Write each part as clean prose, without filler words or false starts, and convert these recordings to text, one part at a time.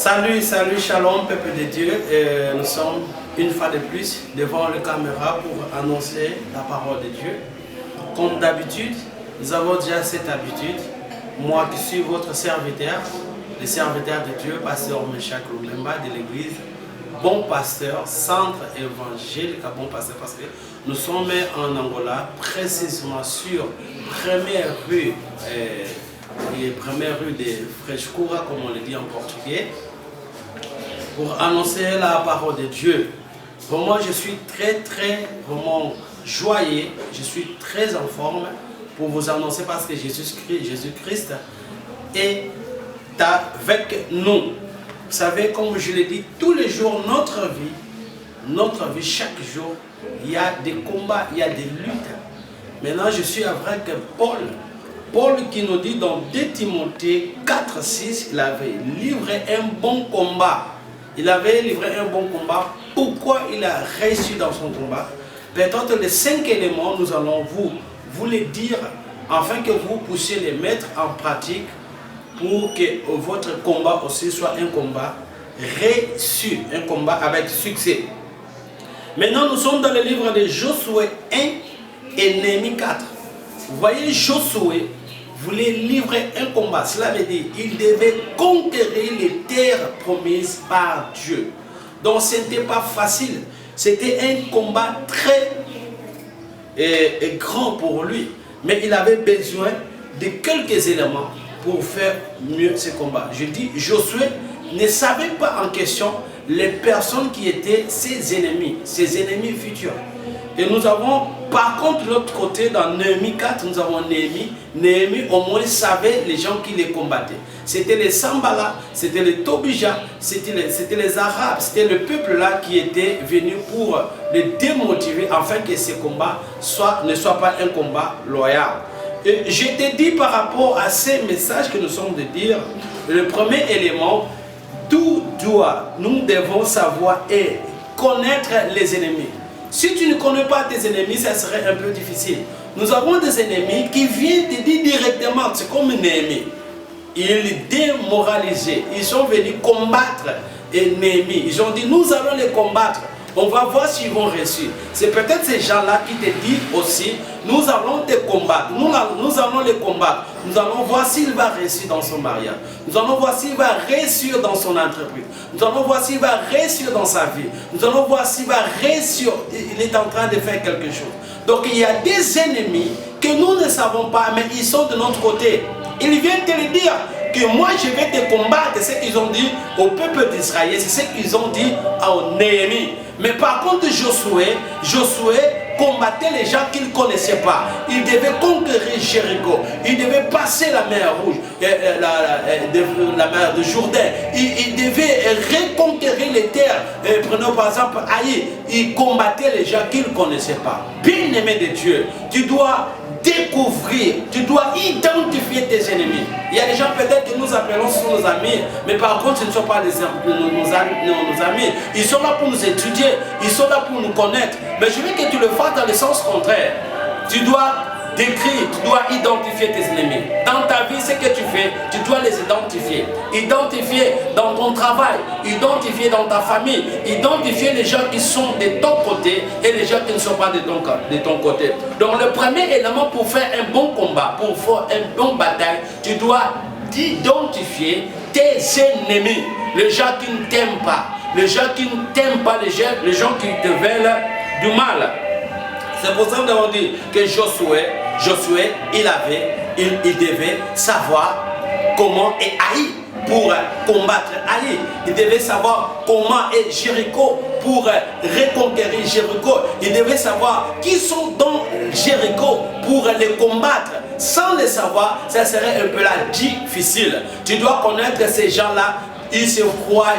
Salut, salut, shalom, peuple de Dieu. Nous sommes une fois de plus devant la caméra pour annoncer la parole de Dieu. Comme d'habitude, nous avons déjà cette habitude. Moi qui suis votre serviteur, le serviteur de Dieu, pasteur Meshach Lumemba de l'église Bon Pasteur, centre évangélique à Bon Pasteur, parce que nous sommes en Angola, précisément sur première rue de Frescura, comme on le dit en portugais, pour annoncer la parole de Dieu. Pour moi, je suis vraiment joyeux, je suis très en forme pour vous annoncer parce que Jésus-Christ est avec nous. Vous savez, comme je l'ai dit, tous les jours, notre vie, chaque jour, il y a des combats, il y a des luttes. Maintenant, je suis avec Paul qui nous dit dans 2 Timothée 4,6, il avait livré un bon combat. Il avait livré un bon combat. Pourquoi il a réussi dans son combat? Peut-être les 5 éléments, nous allons vous les dire, afin que vous puissiez les mettre en pratique pour que votre combat aussi soit un combat réussi, un combat avec succès. Maintenant, nous sommes dans le livre de Josué 1 et Néhémie 4. Vous voyez, Josué voulait livrer un combat. Cela veut dire qu'il devait conquérir les terres promises par Dieu. Donc, ce n'était pas facile. C'était un combat très grand pour lui. Mais il avait besoin de quelques éléments pour faire mieux ce combat. Je dis, Josué ne savait pas en question les personnes qui étaient ses ennemis futurs. Et nous avons, par contre, de l'autre côté, dans Néhémie 4, nous avons Néhémie. Néhémie, au moins, savait les gens qui les combattaient. C'était les Sambala, c'était les Tobija, c'était les Arabes, c'était le peuple-là qui était venu pour les démotiver, afin que ce combat ne soit pas un combat loyal. Et je t'ai dit par rapport à ces messages que nous sommes de dire, le premier élément, nous devons savoir et connaître les ennemis. Si tu ne connais pas tes ennemis, ça serait un peu difficile. Nous avons des ennemis qui viennent te dire directement, c'est comme Néhémie. Ils démoralisaient, ils sont venus combattre Néhémie. Ils ont dit, nous allons les combattre. On va voir s'ils vont réussir. C'est peut-être ces gens-là qui te disent aussi, nous allons te combattre, nous allons les combattre. Nous allons voir s'il va réussir dans son mariage. Nous allons voir s'il va réussir dans son entreprise. Nous allons voir s'il va réussir dans sa vie. Nous allons voir s'il va réussir, il est en train de faire quelque chose. Donc il y a des ennemis que nous ne savons pas, mais ils sont de notre côté. Ils viennent te le dire que moi je vais te combattre. C'est ce qu'ils ont dit au peuple d'Israël, c'est ce qu'ils ont dit à Néhémie. Mais par contre Josué combattait les gens qu'il ne connaissait pas. Il devait conquérir Jéricho. Il devait passer la mer Rouge, la mer de Jourdain. Il devait reconquérir les terres. Prenons par exemple Haï. Il combattait les gens qu'il ne connaissait pas. Bien-aimé de Dieu, tu dois découvrir, tu dois identifier tes ennemis. Il y a des gens peut-être que nous appelons sur nos amis, mais par contre ce ne sont pas nos amis. Ils sont là pour nous étudier, ils sont là pour nous connaître. Mais je veux que tu le fasses dans le sens contraire. Tu dois décrire, tu dois identifier tes ennemis. Dans ta vie, ce que tu fais, tu dois les identifier. Identifier dans ton travail, identifier dans ta famille, identifier les gens qui sont de ton côté et les gens qui ne sont pas de ton côté. Donc le premier élément pour faire un bon combat, pour faire une bonne bataille, tu dois identifier tes ennemis. Les gens qui ne t'aiment pas, les gens qui ne t'aiment pas, les gens qui te veulent du mal. C'est pour ça que nous avons dit que Josué, il devait savoir comment est Haï pour combattre Haï. Il devait savoir comment est Jéricho pour reconquérir Jéricho. Il devait savoir qui sont dans Jéricho pour les combattre. Sans le savoir, ça serait un peu là difficile. Tu dois connaître ces gens-là, ils se croient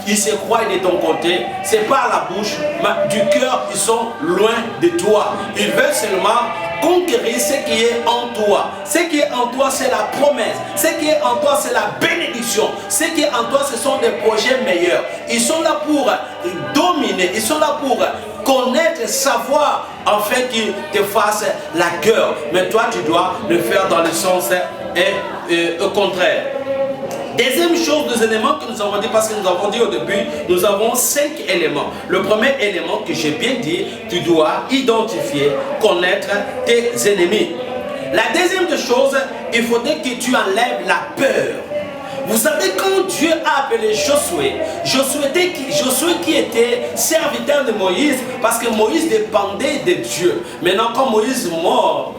de ton côté, c'est pas à la bouche, mais du cœur, ils sont loin de toi. Ils veulent seulement conquérir ce qui est en toi. Ce qui est en toi, c'est la promesse. Ce qui est en toi, c'est la bénédiction. Ce qui est en toi, ce sont des projets meilleurs. Ils sont là pour dominer, ils sont là pour connaître, savoir, afin qu'ils te fassent la guerre. Mais toi, tu dois le faire dans le sens au contraire. Deuxième chose, des éléments que nous avons dit, parce que nous avons dit au début, nous avons 5 éléments. Le premier élément que j'ai bien dit, tu dois identifier, connaître tes ennemis. La deuxième chose, il faudrait que tu enlèves la peur. Vous savez, quand Dieu a appelé Josué qui était serviteur de Moïse, parce que Moïse dépendait de Dieu. Maintenant, quand Moïse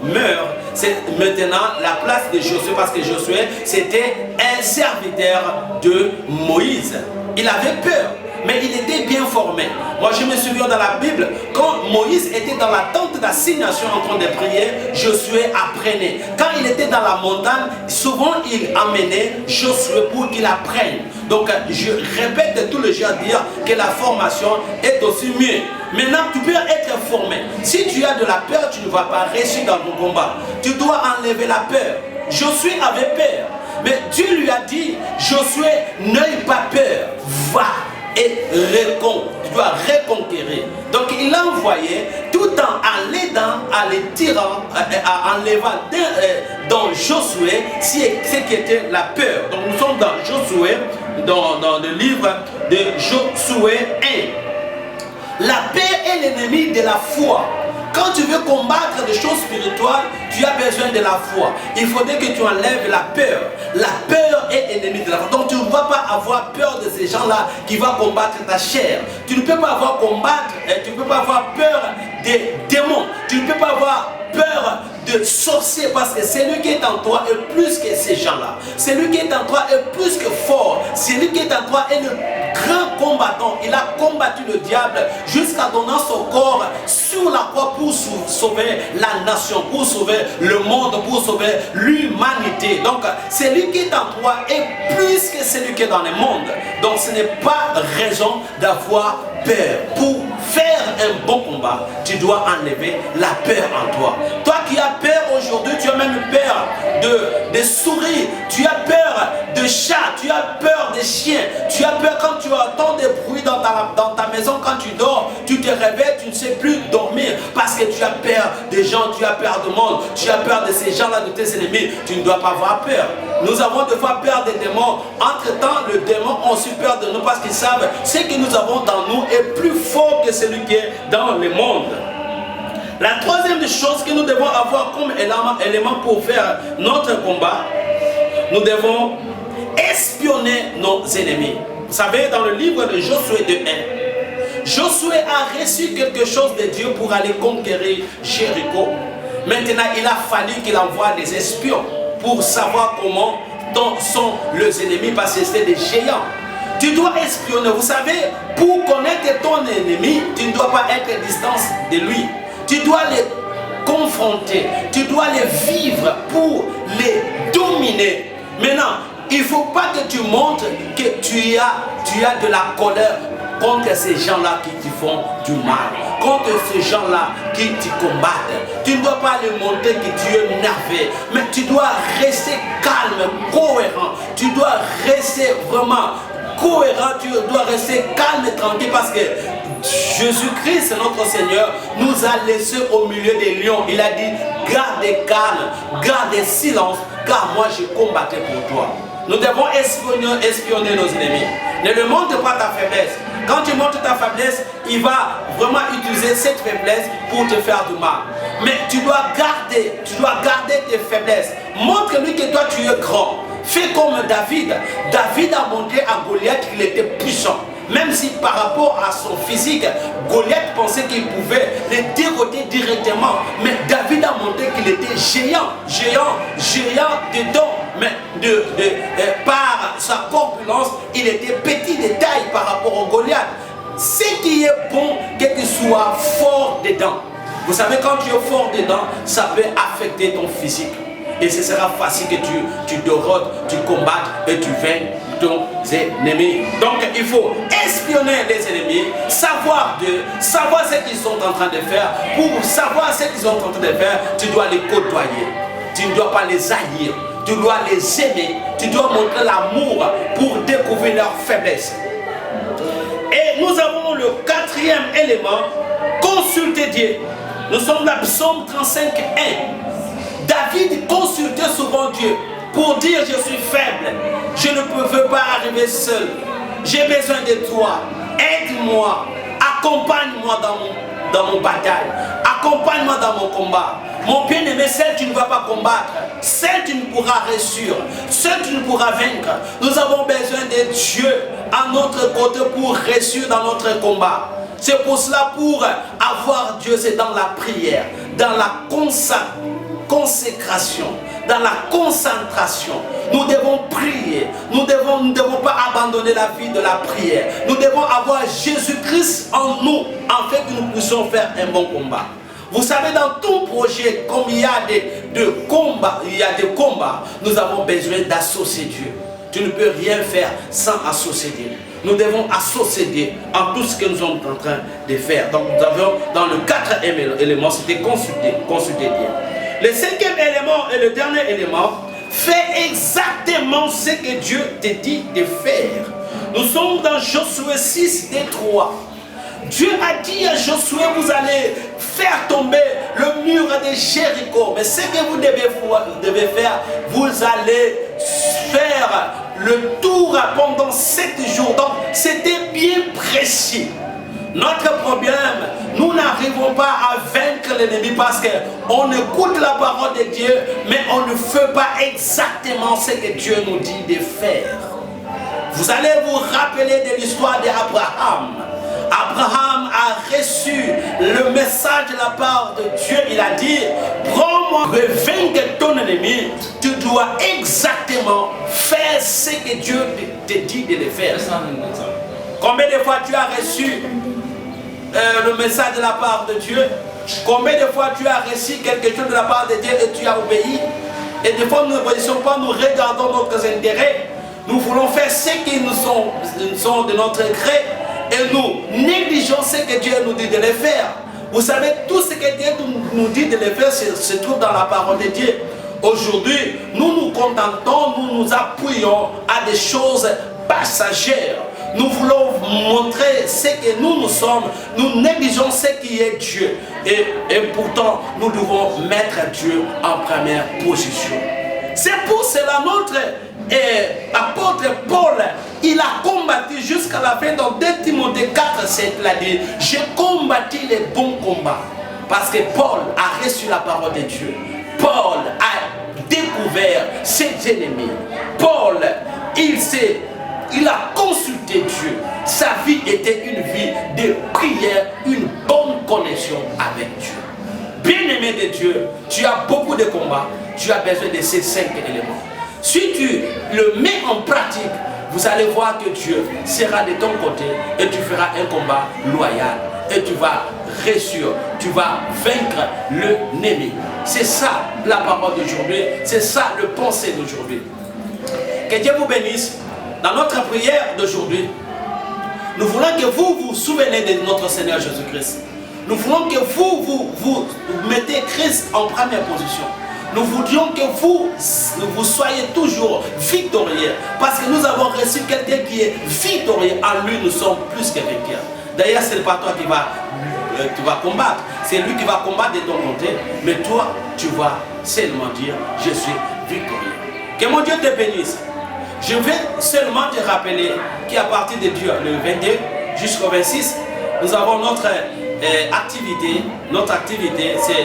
meurt, c'est maintenant la place de Josué, parce que Josué, c'était un serviteur de Moïse. Il avait peur, mais il était bien formé. Moi, je me souviens dans la Bible, quand Moïse était dans la tente d'assignation en train de prier, Josué apprenait. Quand il était dans la montagne, souvent il amenait Josué pour qu'il apprenne. Donc, je répète tout le jour à dire que la formation est aussi mieux. Maintenant, tu peux être formé. Si tu as de la peur, tu ne vas pas réussir dans ton combat. Tu dois enlever la peur. Josué avait peur. Mais Dieu lui a dit, Josué, n'aie pas peur, va et tu dois reconquérir. Donc il a envoyé tout en l'aidant, en les tirant, en enlevant dans Josué ce qui était la peur. Donc nous sommes dans Josué, dans le livre de Josué 1. La paix est l'ennemi de la foi. Quand tu veux combattre des choses spirituelles, tu as besoin de la foi. Il faudrait que tu enlèves la peur. La peur est ennemie de la foi. Donc tu ne vas pas avoir peur de ces gens-là qui vont combattre ta chair. Tu ne peux pas avoir peur des démons. Tu ne peux pas avoir peur de sorcier, parce que celui qui est en toi est plus que ces gens-là. Celui qui est en toi est plus que fort. Celui qui est en toi est le grand combattant. Il a combattu le diable jusqu'à donner son corps sur la croix pour sauver la nation, pour sauver le monde, pour sauver l'humanité. Donc celui qui est en toi est plus que celui qui est dans le monde. Donc ce n'est pas raison d'avoir peur. Pour faire un bon combat, tu dois enlever la peur en toi. Toi qui as peur aujourd'hui, tu as même peur de souris, tu as peur de chats, tu as peur des chiens, tu as peur quand tu entends des bruits dans ta maison, quand tu dors, tu te réveilles, tu ne sais plus dormir parce que tu as peur des gens, tu as peur du monde, tu as peur de ces gens-là, de tes ennemis. Tu ne dois pas avoir peur. Nous avons des fois peur des démons. Entre-temps, les démons ont aussi peur de nous parce qu'ils savent ce que nous avons dans nous est plus fort que celui qui est dans le monde. La troisième des choses que nous devons avoir comme élément pour faire notre combat, nous devons espionner nos ennemis. Vous savez, dans le livre de Josué de 1, Josué a reçu quelque chose de Dieu pour aller conquérir Jéricho. Maintenant, il a fallu qu'il envoie des espions pour savoir comment sont les ennemis, parce que c'était des géants. Tu dois espionner. Vous savez, pour connaître ton ennemi, tu ne dois pas être à distance de lui. Tu dois les confronter. Tu dois les vivre pour les dominer. Maintenant, il ne faut pas que tu montres que tu as de la colère contre ces gens-là qui te font du mal, contre ces gens-là qui te combattent. Tu ne dois pas les montrer que tu es énervé, mais tu dois rester calme, cohérent. Tu dois rester vraiment cohérent, tu dois rester calme et tranquille, parce que Jésus-Christ, notre Seigneur, nous a laissé au milieu des lions. Il a dit, gardez calme, gardez silence, car moi je combattais pour toi. Nous devons espionner nos ennemis. Ne le montre pas ta faiblesse. Quand tu montres ta faiblesse, il va vraiment utiliser cette faiblesse pour te faire du mal. Mais tu dois garder tes faiblesses. Montre-lui que toi tu es grand. Fais comme David. David a montré à Goliath qu'il était puissant. Même si par rapport à son physique, Goliath pensait qu'il pouvait les déroter directement. Mais David a montré qu'il était géant dedans. Mais par sa corpulence, il était petit de taille par rapport au Goliath. Ce qui est bon, que tu sois fort dedans. Vous savez, quand tu es fort dedans, ça peut affecter ton physique. Et ce sera facile que tu dérotes, tu combattes et tu vainques ton ennemi. Donc il faut espionner les ennemis, savoir ce qu'ils sont en train de faire. Pour savoir ce qu'ils sont en train de faire, tu dois les côtoyer. Tu ne dois pas les haïr. Tu dois les aimer. Tu dois montrer l'amour pour découvrir leurs faiblesses. Et nous avons le quatrième élément, consulter Dieu. Nous sommes dans Psaume 35:1. David consultait souvent Dieu. pour dire je suis faible, je ne peux pas arriver seul, j'ai besoin de toi, aide-moi, accompagne-moi dans mon bataille, accompagne-moi dans mon combat. Mon bien-aimé, seul tu ne vas pas combattre, seul tu ne pourras réussir, seul tu ne pourras vaincre. Nous avons besoin de Dieu à notre côté pour réussir dans notre combat. C'est pour cela, pour avoir Dieu, c'est dans la prière, dans la consécration, dans la concentration. Nous devons prier, nous ne devons pas abandonner la vie de la prière. Nous devons avoir Jésus-Christ en nous, afin que nous puissions faire un bon combat. Vous savez, dans tout projet, comme il y a des combats, nous avons besoin d'associer Dieu. Tu ne peux rien faire sans associer Dieu. Nous devons associer Dieu en tout ce que nous sommes en train de faire. Donc nous avons dans le quatrième élément, c'était consulter Dieu. Le cinquième élément et le dernier élément, fais exactement ce que Dieu te dit de faire. Nous sommes dans Josué 6, 3. Dieu a dit à Josué, vous allez faire tomber le mur de Jéricho. Mais ce que vous devez faire, vous allez faire le tour pendant 7 jours. Donc, c'était bien précis. Notre problème, nous n'arrivons pas à vaincre l'ennemi parce qu'on écoute la parole de Dieu, mais on ne fait pas exactement ce que Dieu nous dit de faire. Vous allez vous rappeler de l'histoire d'Abraham. Abraham a reçu le message de la part de Dieu. Il a dit, prends-moi, vaincre ton ennemi. Tu dois exactement faire ce que Dieu te dit de le faire. Combien de fois tu as reçu le message de la part de Dieu? Combien de fois tu as reçu quelque chose de la part de Dieu et tu as obéi? Et des fois nous n'obéissons pas, nous regardons notre intérêt. Nous voulons faire ce qui nous sont de notre gré. Et nous négligeons ce que Dieu nous dit de le faire. Vous savez, tout ce que Dieu nous dit de le faire se trouve dans la parole de Dieu. Aujourd'hui, nous nous contentons, nous nous appuyons à des choses passagères. Nous voulons montrer ce que nous sommes. Nous négligeons ce qui est Dieu. Et pourtant, nous devons mettre Dieu en première position. C'est pour cela notre apôtre Paul, il a combattu jusqu'à la fin dans 2 Timothée 4, 7, il a dit, j'ai combattu les bons combats. Parce que Paul a reçu la parole de Dieu. Paul a découvert ses ennemis. Paul, il a consulté Dieu. Sa vie était une vie de prière, une bonne connexion avec Dieu. Bien-aimé de Dieu, tu as beaucoup de combats, tu as besoin de ces 5 éléments. Si tu le mets en pratique, vous allez voir que Dieu sera de ton côté et tu feras un combat loyal. Et tu vas réussir, tu vas vaincre l'ennemi. C'est ça la parole d'aujourd'hui, c'est ça le pensée d'aujourd'hui. Que Dieu vous bénisse. Dans notre prière d'aujourd'hui, nous voulons que vous vous souvenez de notre Seigneur Jésus-Christ. Nous voulons que vous mettez Christ en première position. Nous voudrions que vous soyez toujours victorieux. Parce que nous avons reçu quelqu'un qui est victorieux. En lui, nous sommes plus que vainqueurs. D'ailleurs, ce n'est pas toi qui va combattre. C'est lui qui va combattre de ton côté. Mais toi, tu vas seulement dire, je suis victorieux. Que mon Dieu te bénisse. Je vais seulement te rappeler qu'à partir de Dieu, le 22 jusqu'au 26, nous avons notre activité. Notre activité, c'est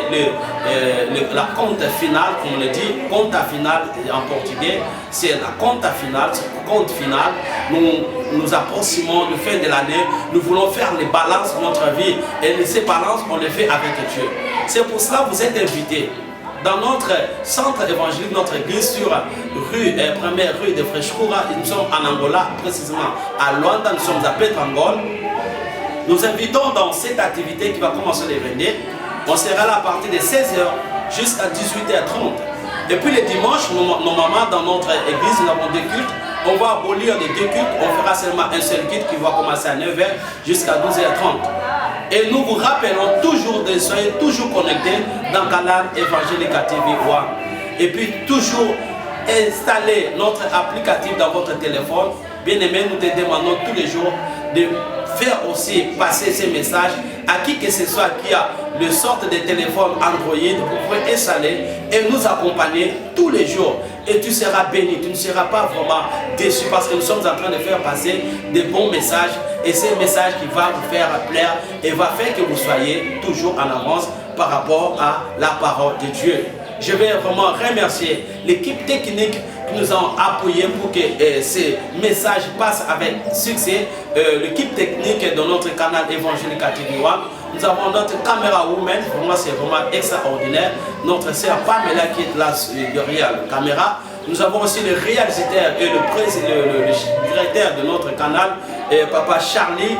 la compte finale, comme on le dit, compte finale en portugais. C'est la compte finale, compte finale. Nous approchons de fin de l'année. Nous voulons faire les balances de notre vie. Et ces balances, on les fait avec Dieu. C'est pour cela que vous êtes invités dans notre centre évangélique, notre église sur première rue de Freshkura. Nous sommes en Angola, précisément à Luanda, nous sommes à Petangol. Nous invitons dans cette activité qui va commencer les 22. On sera là à partir de 16h jusqu'à 18h30. Et puis les dimanches, normalement dans notre église, nous avons 2 cultes. On va abolir les 2 cultes. On fera seulement un seul culte qui va commencer à 9h jusqu'à 12h30. Et nous vous rappelons toujours de soyez toujours connectés dans Canal Évangélique TV One. Et puis toujours installer notre applicatif dans votre téléphone. Bien aimé, nous te demandons tous les jours de faire aussi passer ces messages à qui que ce soit qui a le sorte de téléphone Android. Vous pouvez installer et nous accompagner tous les jours. Et tu seras béni, tu ne seras pas vraiment déçu parce que nous sommes en train de faire passer des bons messages. Et c'est un message qui va vous faire plaire et va faire que vous soyez toujours en avance par rapport à la parole de Dieu. Je vais vraiment remercier l'équipe technique qui nous a appuyés pour que ces messages passent avec succès. L'équipe technique de notre canal évangélique à TV One. Nous avons notre caméra woman, vraiment c'est vraiment extraordinaire. Notre sœur Pamela qui est là derrière la caméra. Nous avons aussi le réalisateur et le directeur de notre canal, Papa Charlie,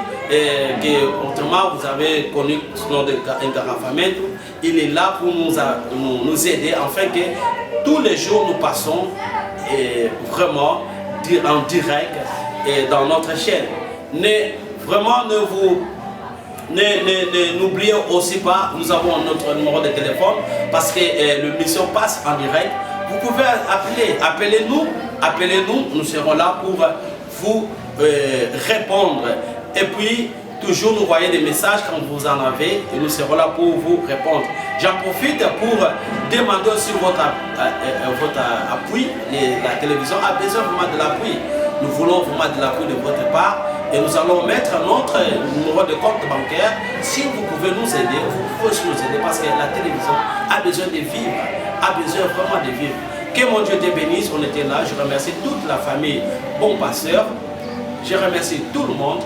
qui autrement vous avez connu sous le nom de Engarafamento. Il est là pour nous aider afin que tous les jours nous passons vraiment en direct dans notre chaîne. N'oubliez aussi pas, nous avons notre numéro de téléphone parce que l'émission passe en direct. Vous pouvez appelez-nous, nous serons là pour vous répondre. Et puis, toujours nous voyez des messages quand vous en avez et nous serons là pour vous répondre. J'en profite pour demander aussi votre appui. La télévision a besoin vraiment de l'appui. Nous voulons vraiment de l'appui de votre part et nous allons mettre notre numéro de compte bancaire. Si vous pouvez nous aider, vous pouvez aussi nous aider parce que la télévision a besoin de vivre, a besoin vraiment de vivre. Que mon Dieu te bénisse, on était là. Je remercie toute la famille Bon Pasteur. Je remercie tout le monde.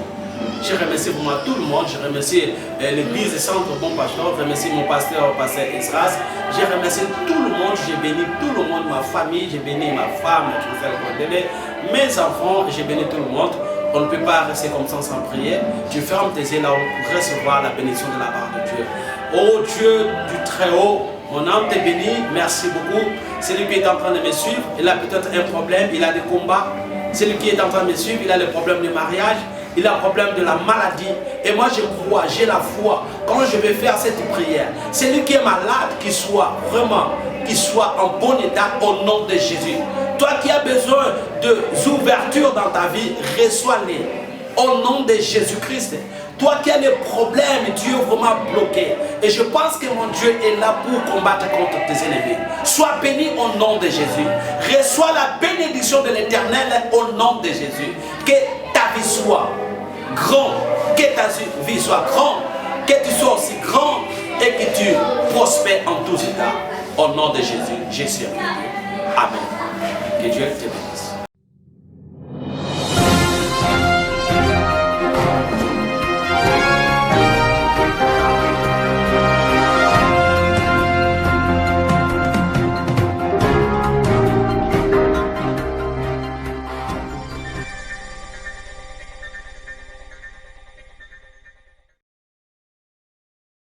Je remercie vraiment tout le monde. Je remercie l'église Centre Bon Pasteur. Je remercie mon pasteur, pasteur Esras. Je remercie tout le monde. Je bénis tout le monde, ma famille. Je bénis ma femme, mes enfants. Je bénis tout le monde. On ne peut pas rester comme ça sans prier. Tu fermes tes yeux là pour recevoir la bénédiction de la part de Dieu. Oh Dieu du Très-Haut, mon âme te bénit. Merci beaucoup. Celui qui est en train de me suivre, il a peut-être un problème, il a des combats. Celui qui est en train de me suivre, il a le problème de mariage. Il a un problème de la maladie. Et moi je crois, j'ai la foi. Quand je vais faire cette prière, celui qui est malade, qu'il soit vraiment, qu'il soit en bon état au nom de Jésus. Toi qui as besoin d'ouverture dans ta vie, reçois-les au nom de Jésus-Christ. Toi qui as des problèmes, Dieu est vraiment bloqué. Et je pense que mon Dieu est là pour combattre contre tes ennemis. Sois béni au nom de Jésus. Reçois la bénédiction de l'Éternel au nom de Jésus. Que ta vie soit grande, que ta vie soit grande, que tu sois aussi grand et que tu prospères en tous états. Au nom de Jésus, je suis béni. Amen. Que Dieu te bénisse.